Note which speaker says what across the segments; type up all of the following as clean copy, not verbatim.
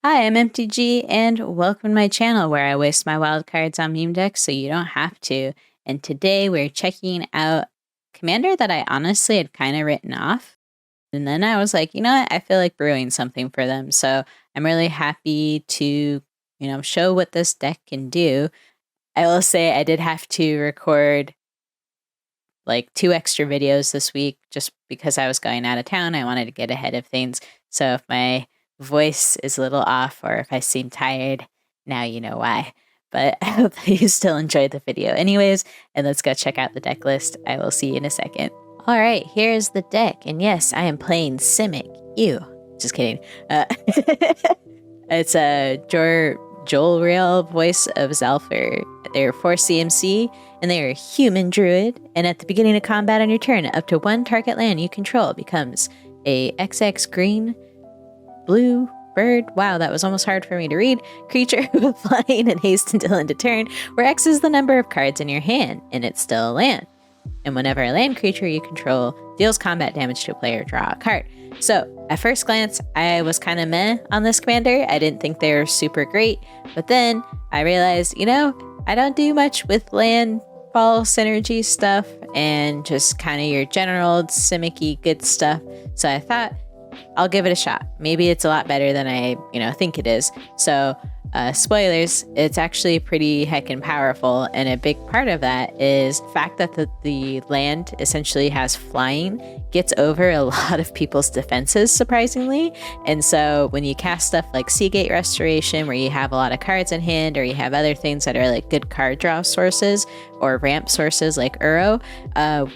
Speaker 1: Hi, I'm MTG, and welcome to my channel where I waste my wildcards on meme decks so you don't have to. And today we're checking out a commander that I honestly had kind of written off. And then I was like, you know what? I feel like brewing something for them. So I'm really happy to, show what this deck can do. I will say I did have to record like 2 extra videos this week just because I was going out of town. I wanted to get ahead of things. So if my voice is a little off or if I seem tired, now you know why. But I hope that you still enjoyed the video anyways, and let's go check out the deck list. I will see you in a second. All right, here's the deck, and yes, I am playing Simic. Ew, just kidding. It's a Jolrael voice of Zhalfir. They're 4 CMC, and they are a human druid, and at the beginning of combat on your turn, up to 1 target land you control becomes a XX green blue bird. Wow, that was almost hard for me to read. Creature with flying and haste until end of turn, where X is the number of cards in your hand, and it's still a land. And whenever a land creature you control deals combat damage to a player, draw a card. So, at first glance, I was kind of meh on this commander. I didn't think they were super great, but then I realized, I don't do much with landfall synergy stuff and just kind of your general Simic-y good stuff. So I thought, I'll give it a shot. Maybe it's a lot better than I, think it is. So, spoilers, it's actually pretty heckin' powerful, and a big part of that is the fact that the land essentially has flying gets over a lot of people's defenses, surprisingly. And so when you cast stuff like Seagate Restoration, where you have a lot of cards in hand, or you have other things that are like good card draw sources or ramp sources like Uro,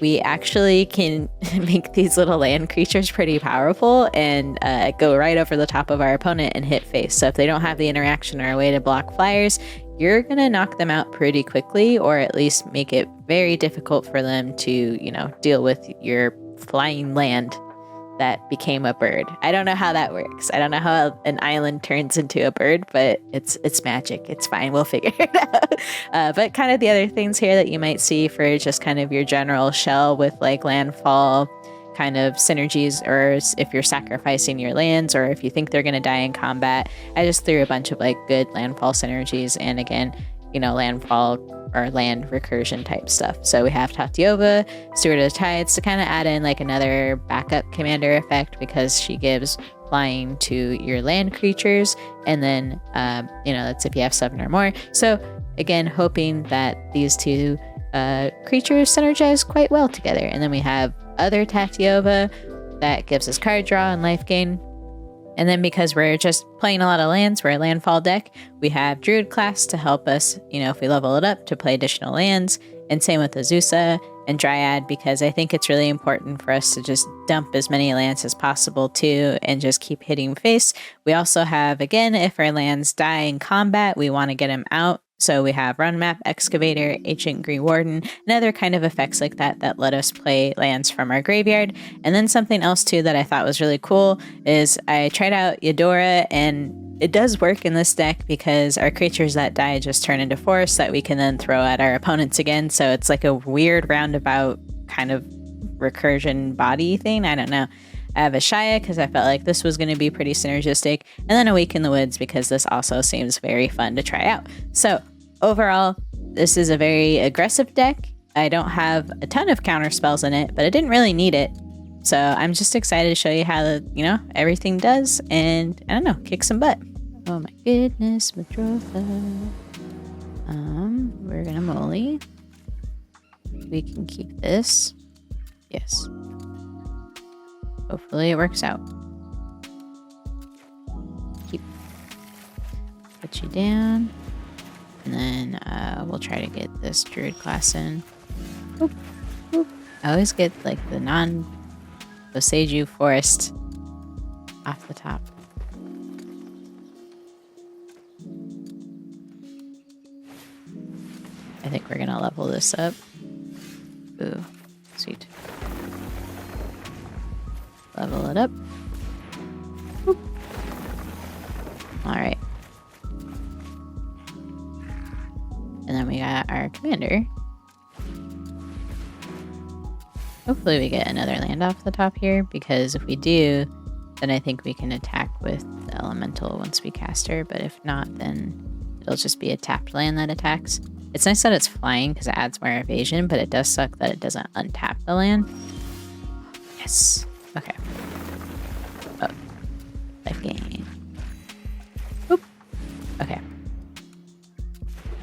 Speaker 1: we actually can make these little land creatures pretty powerful and go right over the top of our opponent and hit face. So if they don't have the interaction or a way to block flyers, you're gonna knock them out pretty quickly, or at least make it very difficult for them to, deal with your flying land that became a bird. I don't know how that works. I don't know how an island turns into a bird, but it's magic. It's fine. We'll figure it out. But kind of the other things here that you might see for just kind of your general shell with like landfall kind of synergies, or if you're sacrificing your lands, or if you think they're going to die in combat. I just threw a bunch of like good landfall synergies, and again, landfall or land recursion type stuff. So we have Tatyova, Steward of the Tides, to kind of add in like another backup commander effect, because she gives flying to your land creatures, and then that's if you have 7 or more. So again, hoping that these two creatures synergize quite well together. And then we have other Tatyova that gives us card draw and life gain. And then because we're just playing a lot of lands, we're a landfall deck, we have Druid class to help us, if we level it up, to play additional lands. And same with Azusa and Dryad, because I think it's really important for us to just dump as many lands as possible too, and just keep hitting face. We also have, again, if our lands die in combat, we want to get them out. So we have Run Map, Excavator, Ancient Goldwarden, and other kind of effects like that that let us play lands from our graveyard. And then something else too that I thought was really cool is I tried out Eudora, and it does work in this deck because our creatures that die just turn into forests that we can then throw at our opponents again. So it's like a weird roundabout kind of recursion body thing. I don't know. I have a Shia because I felt like this was going to be pretty synergistic, and then a Week in the Woods because this also seems very fun to try out. So overall, this is a very aggressive deck. I don't have a ton of counter spells in it, but I didn't really need it. So I'm just excited to show you how everything does, and I don't know, kick some butt. Oh my goodness, Muldrotha. We're gonna molly. We can keep this. Yes. Hopefully it works out. Put you down. And then we'll try to get this Druid class in. Oop, oop. I always get like the non-Boseiju forest off the top. I think we're gonna level this up. Ooh, sweet. Level it up. Boop. All right. And then we got our commander. Hopefully we get another land off the top here, because if we do, then I think we can attack with the elemental once we cast her, but if not, then it'll just be a tapped land that attacks. It's nice that it's flying because it adds more evasion, but it does suck that it doesn't untap the land. Yes. Okay. Oh. Life gain. Boop. Okay.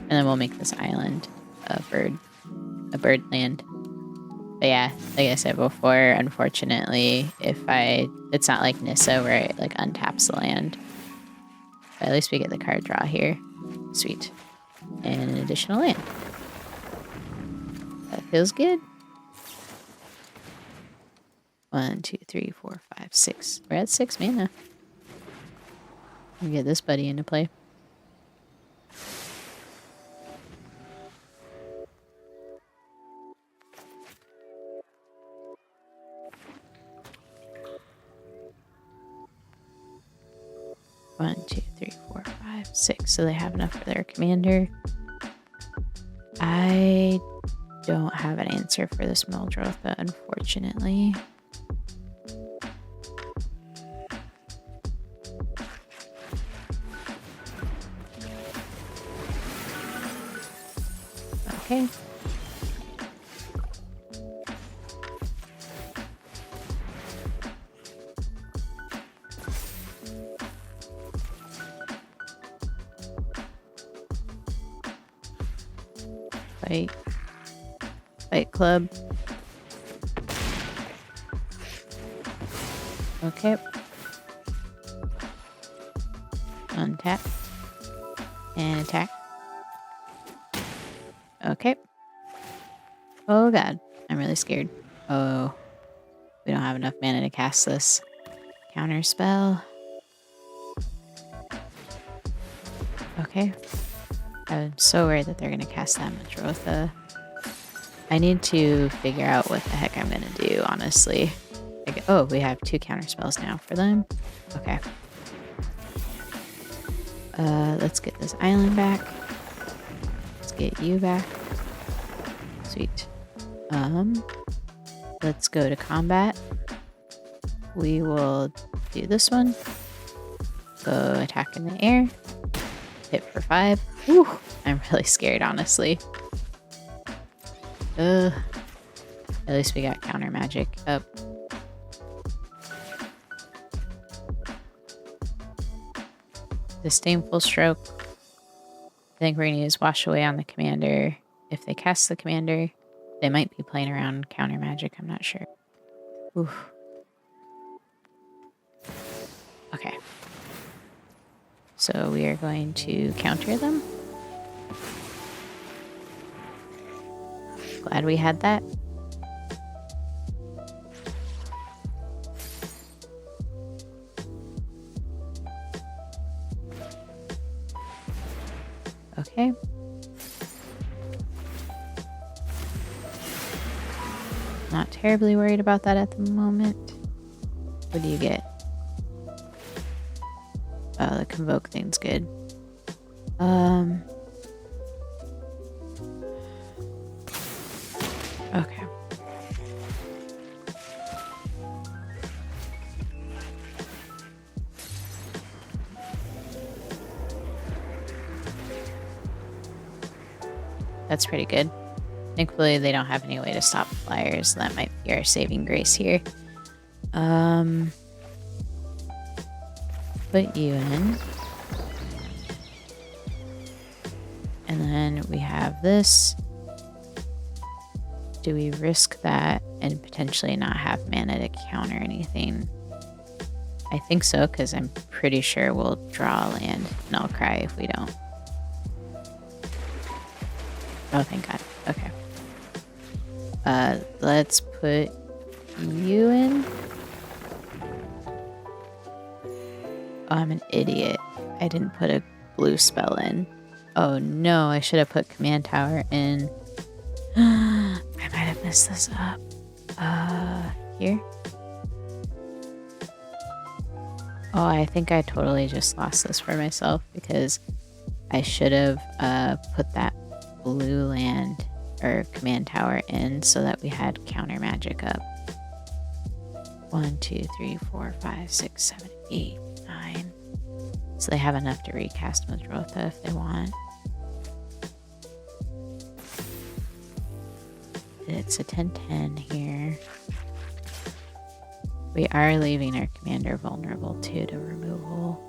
Speaker 1: And then we'll make this island a bird land. But yeah, like I said before, unfortunately, it's not like Nissa where it like untaps the land. But at least we get the card draw here. Sweet. And an additional land. That feels good. 1, 2, 3, 4, 5, 6. We're at 6 mana. We get this buddy into play. One, 2, 3, 4, 5, 6. So they have enough for their commander. I don't have an answer for this Muldrotha, unfortunately. Okay. Fight club. Okay. Untap. And attack. Okay. Oh god. I'm really scared. Oh. We don't have enough mana to cast this. Counter spell. Okay. I'm so worried that they're going to cast that Muldrotha. I need to figure out what the heck I'm going to do, honestly. Oh, we have 2 counter spells now for them. Okay. Let's get this island back. Let's get you back. Sweet. Let's go to combat. We will do this one. Go attack in the air. Hit for 5. Whew, I'm really scared, honestly. At least we got counter magic up. Disdainful stroke. I think we're going to use wash away on the commander. If they cast the commander, they might be playing around counter magic. I'm not sure. Oof. Okay. So we are going to counter them. Glad we had that. Okay. Not terribly worried about that at the moment. What do you get? Oh, the convoke thing's good. Okay. That's pretty good. Thankfully, they don't have any way to stop flyers. That might be our saving grace here. Put you in. And then we have this. Do we risk that and potentially not have mana to counter anything? I think so, because I'm pretty sure we'll draw a land and I'll cry if we don't. Oh, thank God. Okay. Let's put you in. Oh, I'm an idiot. I didn't put a blue spell in. Oh no, I should have put command tower in. I might have messed this up. Here? Oh, I think I totally just lost this for myself because I should have put that blue land or command tower in so that we had counter magic up. 1, 2, 3, 4, 5, 6, 7, 8, 9. So they have enough to recast Muldrotha if they want. It's a 10-10 here. We are leaving our commander vulnerable too to removal.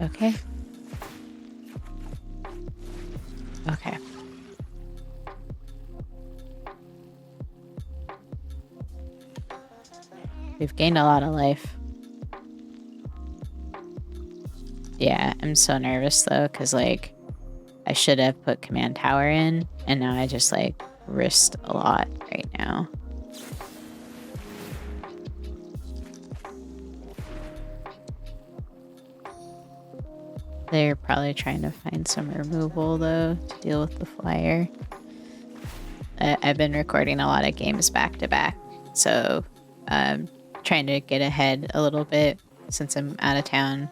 Speaker 1: Okay. Okay. We've gained a lot of life. Yeah, I'm so nervous though, because like I should have put command tower in, and now I just like risked a lot right now. They're probably trying to find some removal though to deal with the flyer. I've been recording a lot of games back to back, so trying to get ahead a little bit since I'm out of town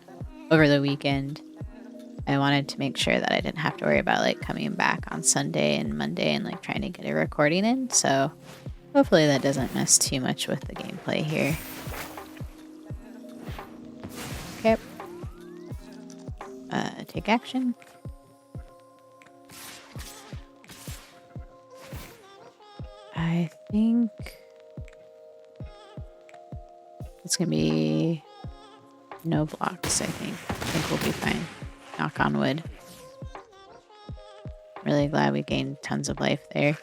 Speaker 1: over the weekend. I wanted to make sure that I didn't have to worry about like coming back on Sunday and Monday and like trying to get a recording in. So hopefully that doesn't mess too much with the gameplay here. Okay. Take action. I think it's gonna be no blocks. I think we'll be fine. Knock on wood. Really glad we gained tons of life there.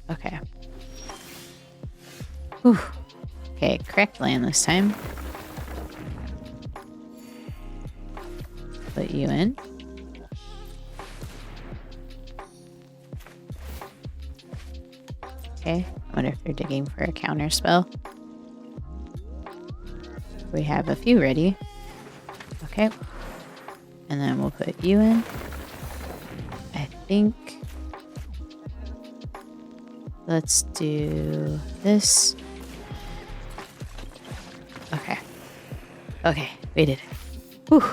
Speaker 1: Okay. Whew. Okay, correct land this time. Put you in. Okay, I wonder if they're digging for a counter spell. We have a few ready. Okay. And then we'll put you in. I think. Let's do this. Okay. Okay, we did it. Whew.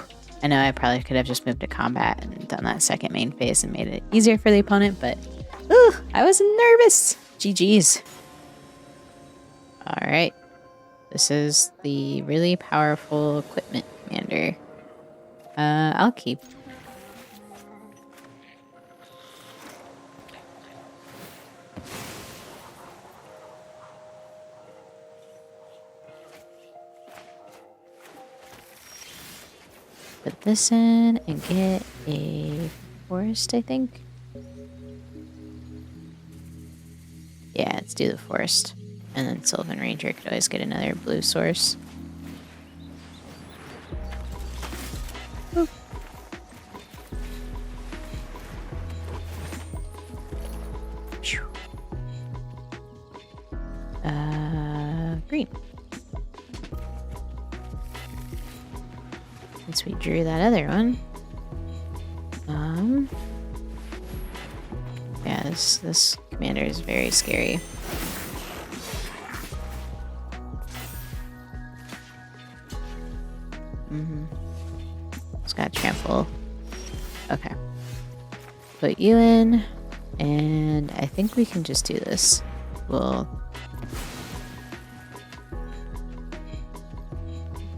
Speaker 1: I know I probably could have just moved to combat and done that second main phase and made it easier for the opponent, but ooh, I was nervous. GG's. All right. This is the really powerful equipment commander. I'll keep. Put this in and get a forest, I think. Yeah, let's do the forest. And then Sylvan Ranger could always get another blue source. Oop. Green. Since we drew that other one. Yeah, this commander is very scary. It's got trample. Okay. Put you in, and I think we can just do this. We'll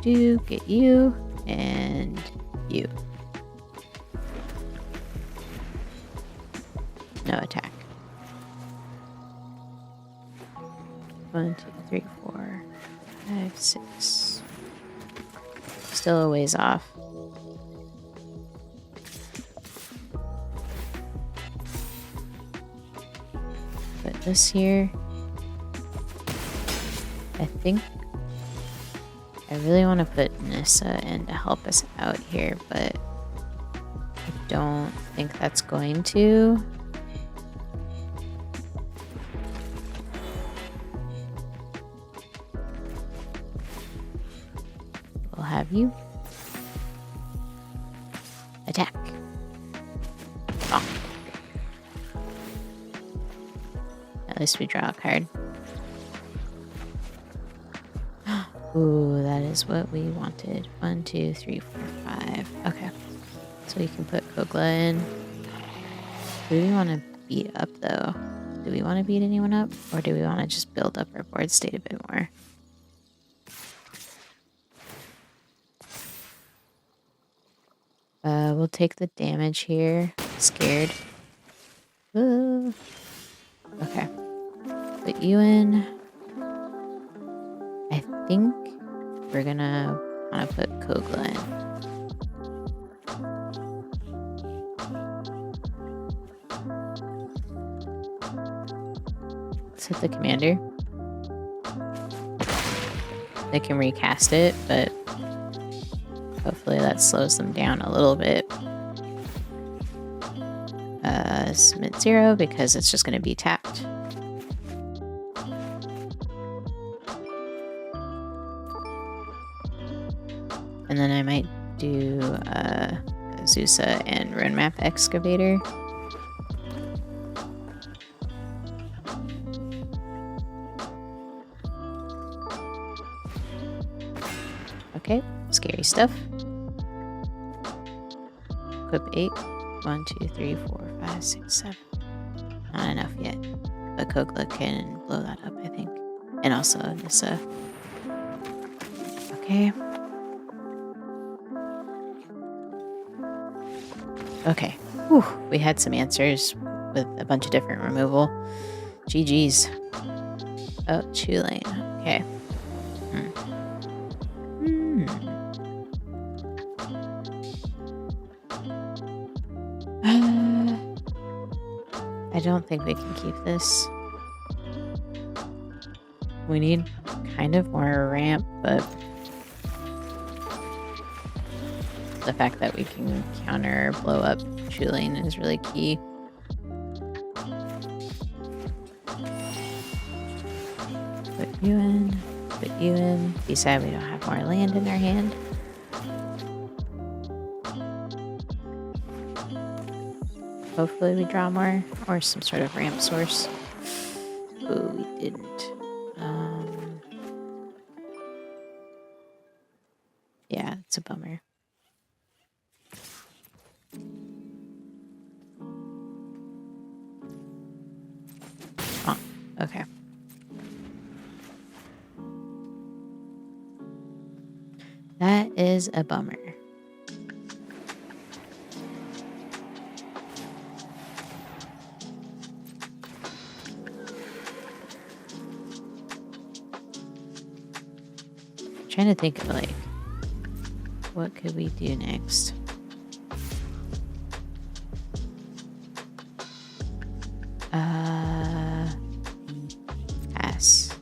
Speaker 1: get you and you. No attack. 1, 2, 3, 4, 5, 6. Still a ways off. Put this here. I think I really want to put Nissa in to help us out here, but I don't think that's going to. We'll have you. Attack. Bonk. At least we draw a card. Ooh, that is what we wanted. 1, 2, 3, 4, 5. Okay. So we can put Kogla in. Who do we want to beat up, though? Do we want to beat anyone up? Or do we want to just build up our board state a bit more? We'll take the damage here. Scared. Ooh. Okay. Put you in. I think we're gonna want to put Kogla in. Let's hit the commander. They can recast it, but hopefully that slows them down a little bit. Submit 0 because it's just going to be tapped. And then I might do Zusa and Roadmap Excavator. Okay, scary stuff. Equip 8. 1, 2, 3, 4, 5, 6, 7. Not enough yet. But Kogla can blow that up, I think. And also Nissa. Okay. Okay. Whew. We had some answers with a bunch of different removal. GG's. Oh, Chulane. Okay. I don't think we can keep this. We need kind of more ramp, but the fact that we can counter or blow up Chulane is really key. Put you in. Put you in. Besides, we don't have more land in our hand. Hopefully we draw more, or some sort of ramp source. Ooh, we didn't. Yeah, it's a bummer. Oh, okay. That is a bummer. Trying to think of like what could we do next. Pass.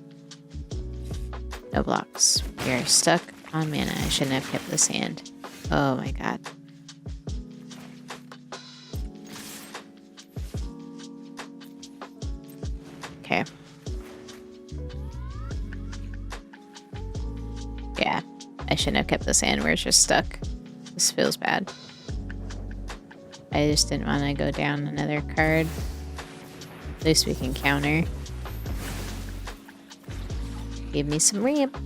Speaker 1: No blocks. We are stuck on mana. I shouldn't have kept this hand. Oh my god. Okay. Yeah, I shouldn't have kept this hand. We're just stuck. This feels bad. I just didn't want to go down another card. At least we can counter. Give me some ramp.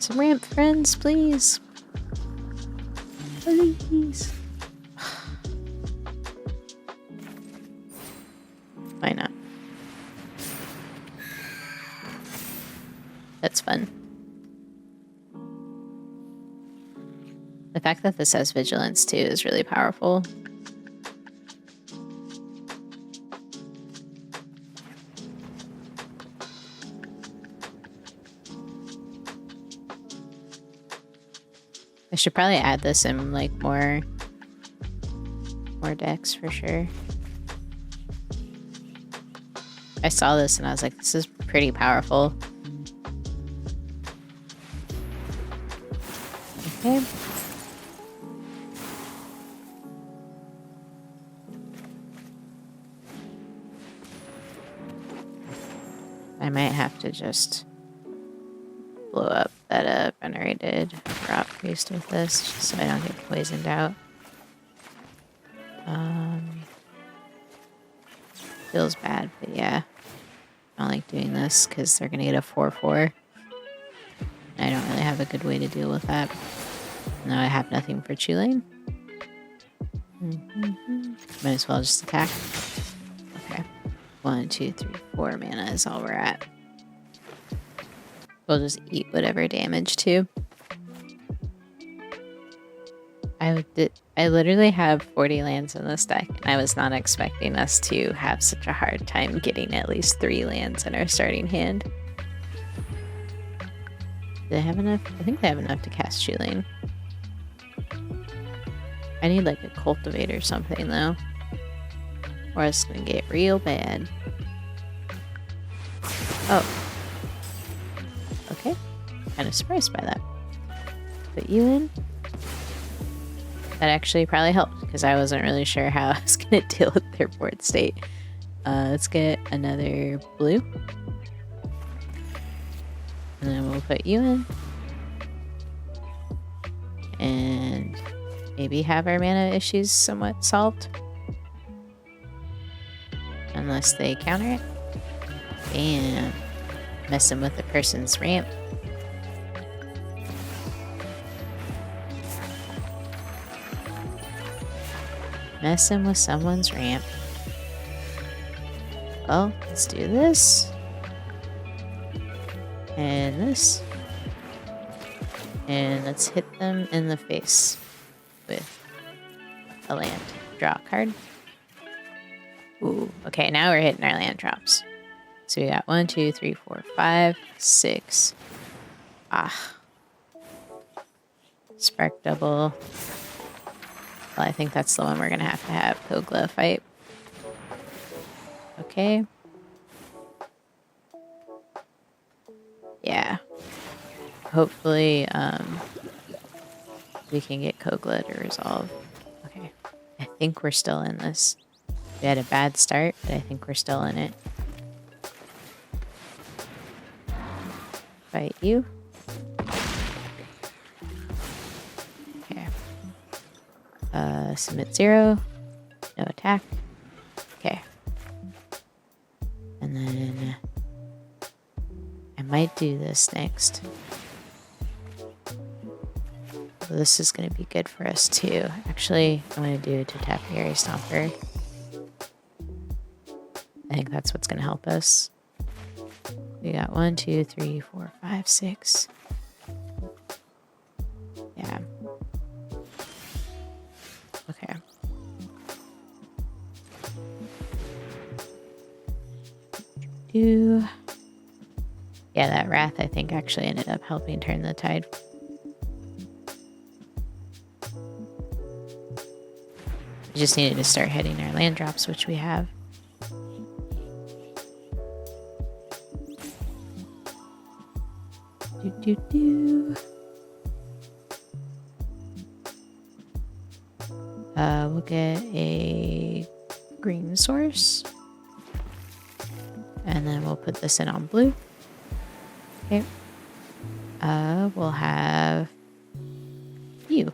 Speaker 1: Some ramp, friends, please. Please. Why not? That's fun. The fact that this has vigilance too is really powerful. I should probably add this in like more decks for sure. I saw this and I was like, this is pretty powerful. Okay. I might have to just blow up that venerated rock priest with this, just so I don't get poisoned out. Feels bad, but yeah. I don't like doing this because they're going to get a 4/4. I don't really have a good way to deal with that. Now I have nothing for Chulane. Might as well just attack. Okay. 1, 2, 3, 4 mana is all we're at. We'll just eat whatever damage too. I literally have 40 lands in this deck, and I was not expecting us to have such a hard time getting at least 3 lands in our starting hand. Do they have enough? I think they have enough to cast Chulane. I need like a cultivate or something though, or it's gonna get real bad. Oh. Okay. Kind of surprised by that. Put you in. That actually probably helped because I wasn't really sure how I was going to deal with their board state. Let's get another blue. And then we'll put you in. And maybe have our mana issues somewhat solved. Unless they counter it. Bam. Messing with the person's ramp. Messing with someone's ramp. Well, let's do this. And this. And let's hit them in the face with a land. Draw a card. Ooh, okay, now we're hitting our land drops. So we got 1, 2, 3, 4, 5, 6. Ah. Spark double. Well, I think that's the one we're going to have Kogla fight. Okay. Yeah. Hopefully, we can get Kogla to resolve. Okay. I think we're still in this. We had a bad start, but I think we're still in it. Fight you. Okay. Submit 0. No attack. Okay. And then I might do this next. So this is going to be good for us too. Actually, I'm going to do Tapiary Stomper. I think that's what's going to help us. We got 1, 2, 3, 4, 5, 6. Yeah. Okay. Yeah, that Wrath I think actually ended up helping turn the tide. We just needed to start hitting our land drops, which we have. We'll get a green source. And then we'll put this in on blue. Okay. We'll have you.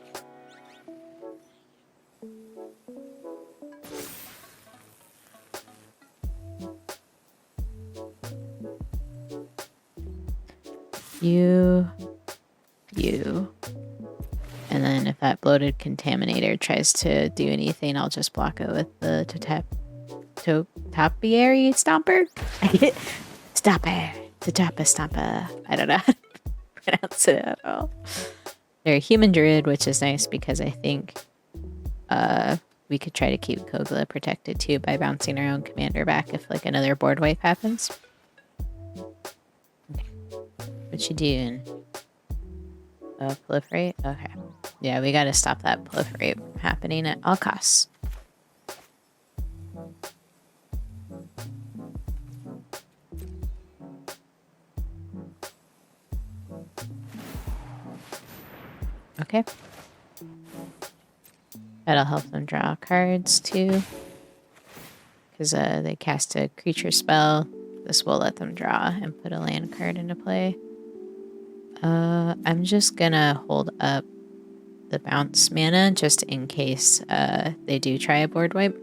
Speaker 1: You. And then if that bloated contaminator tries to do anything, I'll just block it with the Tapiary Stomper. Stomper. I don't know how to pronounce it at all. They're a human druid, which is nice because I think we could try to keep Kogla protected too by bouncing our own commander back if like another board wipe happens. Okay. What you doing? Proliferate? Okay. Yeah, we gotta stop that proliferate from happening at all costs. Okay. That'll help them draw cards too. Because they cast a creature spell. This will let them draw and put a land card into play. I'm just gonna hold up the bounce mana just in case they do try a board wipe.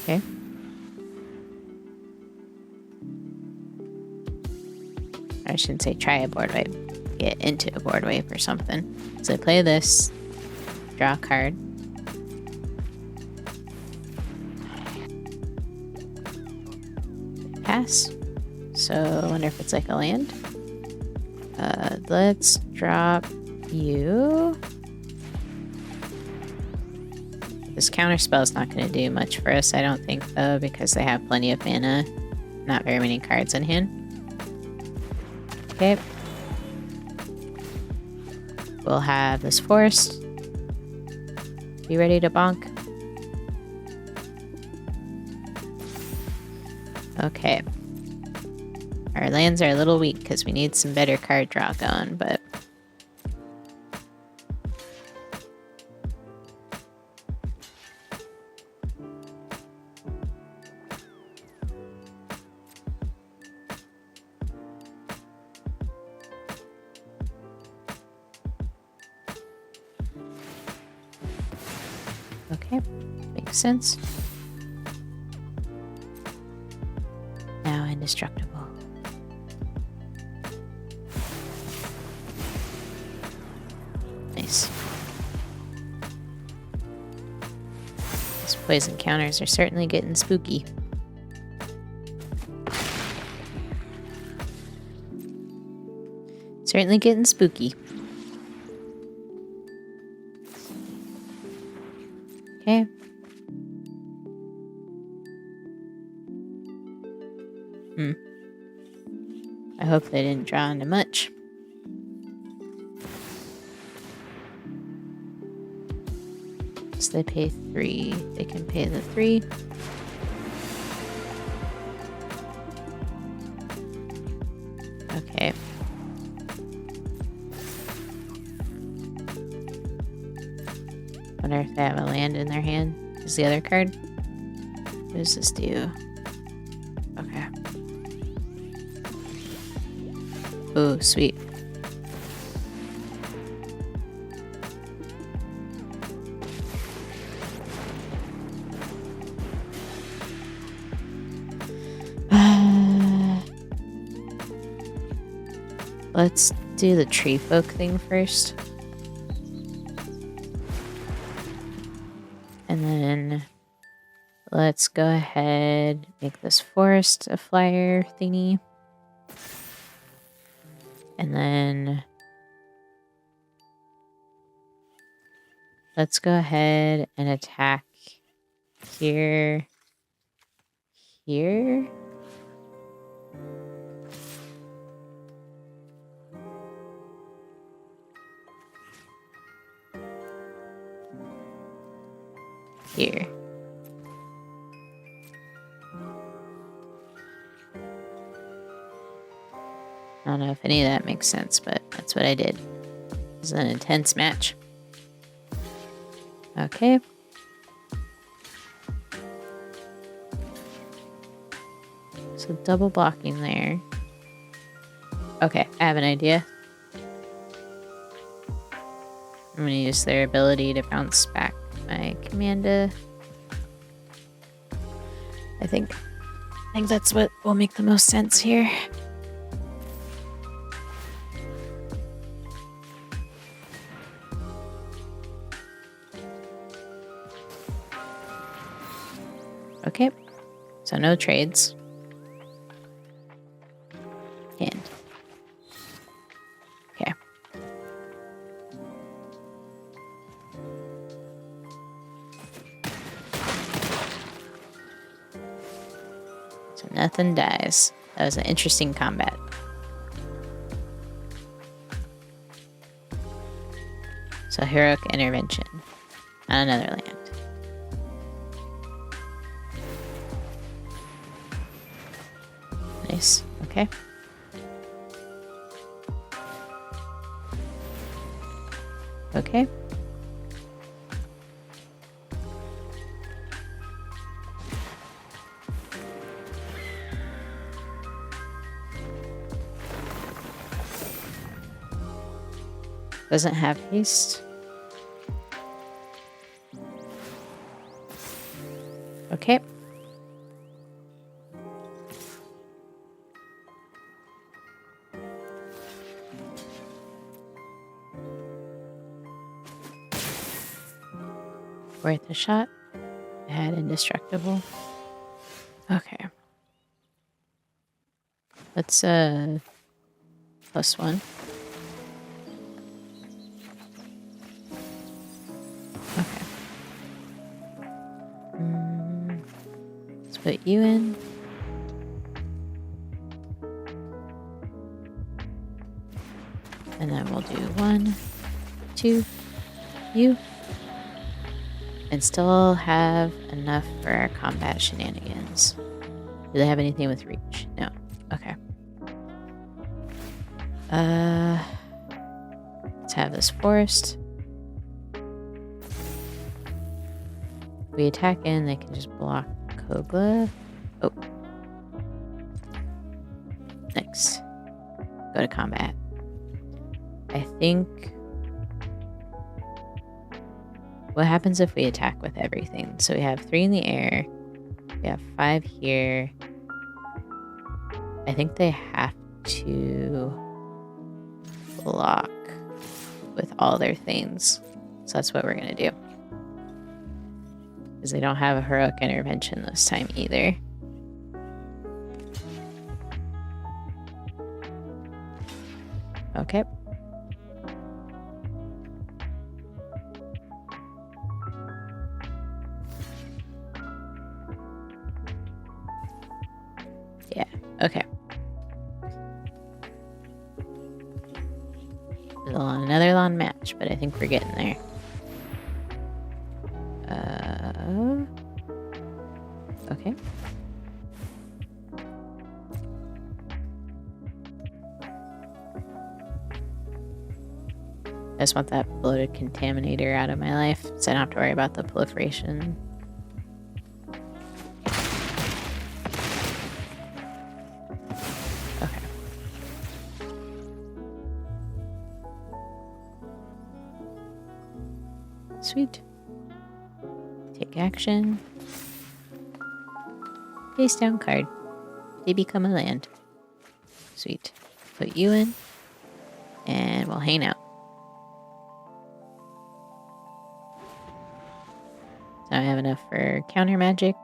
Speaker 1: Okay. I shouldn't say try a board wipe. Get into a board wipe or something. So I play this. Draw a card. Pass. So I wonder if it's like a land. Let's drop you. This counter spell is not going to do much for us, I don't think, though, because they have plenty of mana. Not very many cards in hand. Okay. We'll have this forest. Be ready to bonk. Okay. Our lands are a little weak because we need some better card draw going, but... Okay, makes sense. Now indestructible. Nice. These poison counters are certainly getting spooky. Certainly getting spooky. Okay. I hope they didn't draw into much. So they pay 3. They can pay the 3. Okay. Wonder if they have a land in their hand. Is the other card? What does this do? Okay. Oh, sweet. Let's do the tree folk thing first. And then let's go ahead, make this forest a flyer thingy. And then let's go ahead and attack here, here. Here. I don't know if any of that makes sense, but that's what I did. It was an intense match. Okay. So double blocking there. Okay, I have an idea. I'm going to use their ability to bounce back my Commanda. I think that's what will make the most sense here. Okay, so no trades. And okay. So nothing dies. That was an interesting combat. So heroic intervention on another land. Nice. Okay. Okay. Doesn't have haste. Okay. Worth a shot. I had indestructible. Okay. Let's +1. Okay. Let's put you in. And then we'll do 1, 2, you. And still have enough for our combat shenanigans. Do they have anything with reach? No. Okay. Let's have this forest. If we attack in, they can just block Kogla. Oh. Next. Go to combat. I think... What happens if we attack with everything? So we have 3 in the air. We have 5 here. I think they have to block with all their things. So that's what we're going to do. Because they don't have a heroic intervention this time either. Okay. Yeah, okay. Another long match, but I think we're getting there. Okay. I just want that bloated contaminator out of my life, so I don't have to worry about the proliferation. Okay. Sweet. Take action. Face down card. They become a land. Sweet. Put you in. And we'll hang out. So I have enough for counter magic.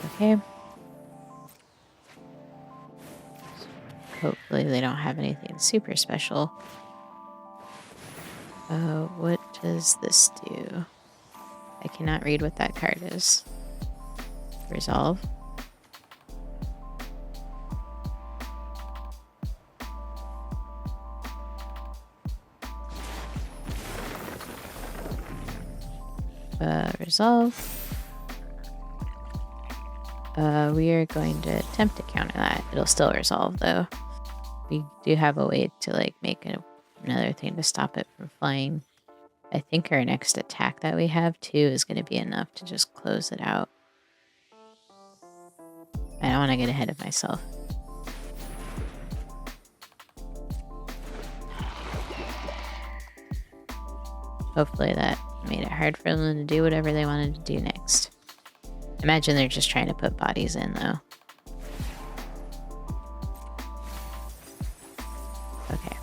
Speaker 1: Okay. Hopefully they don't have anything super special. What does this do? I cannot read what that card is. Resolve. Resolve. We are going to attempt to counter that. It'll still resolve though. We do have a way to like make another thing to stop it from flying. I think our next attack that we have too is going to be enough to just close it out. I don't want to get ahead of myself. Hopefully that made it hard for them to do whatever they wanted to do next. Imagine they're just trying to put bodies in though. Okay.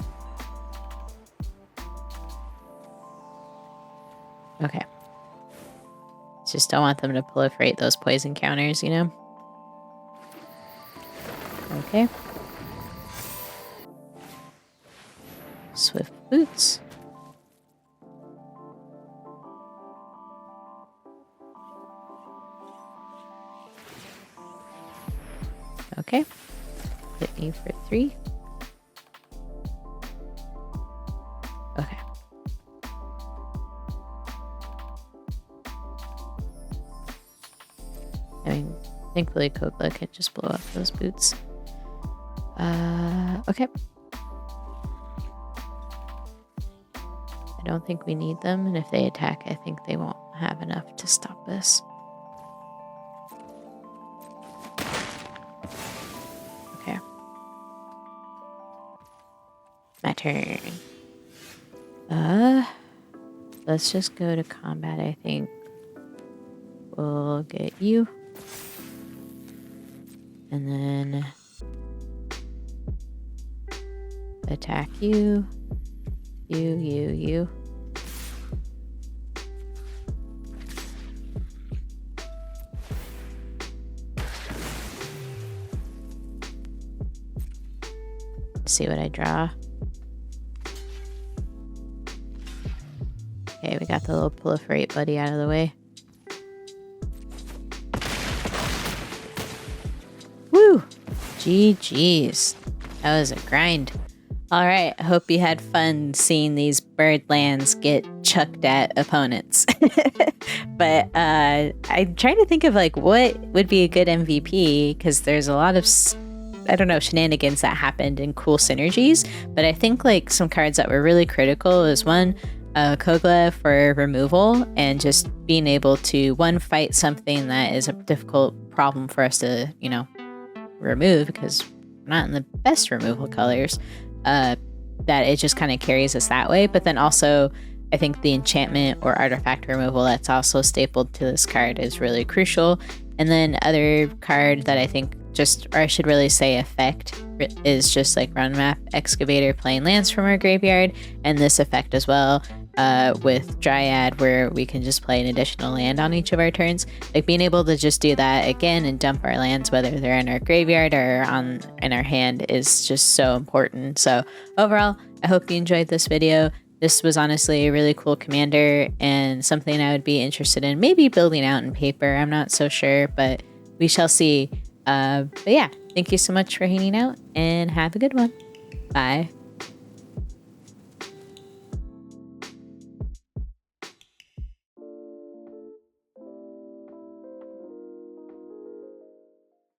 Speaker 1: Okay. Just don't want them to proliferate those poison counters, you know? Okay. Swift boots. Okay. Hit me for 3. Okay. I mean, thankfully Kogla could just blow up those boots. Okay. I don't think we need them, and if they attack, I think they won't have enough to stop this. Okay. My turn. Let's just go to combat, I think. We'll get you. And then attack you. You. see what I draw. Okay, we got the little proliferate buddy out of the way. Woo! GG's. That was a grind. All right, I hope you had fun seeing these bird lands get chucked at opponents. But I'm trying to think of like what would be a good MVP, because there's a lot of, I don't know, shenanigans that happened in cool synergies. But I think like some cards that were really critical is one, Kogla for removal, and just being able to fight something that is a difficult problem for us to, you know, remove, because we're not in the best removal colors. That it just kind of carries us that way. But then also, I think the enchantment or artifact removal that's also stapled to this card is really crucial. And then other card that I think just, or I should really say effect, is just like Run Map Excavator, playing lands from our graveyard, and this effect as well. With Dryad, where we can just play an additional land on each of our turns. Like being able to just do that again and dump our lands, whether they're in our graveyard or in our hand, is just so important. So overall, I hope you enjoyed this video. This was honestly a really cool commander and something I would be interested in maybe building out in paper. I'm not so sure, but we shall see. But yeah, thank you so much for hanging out and have a good one. Bye.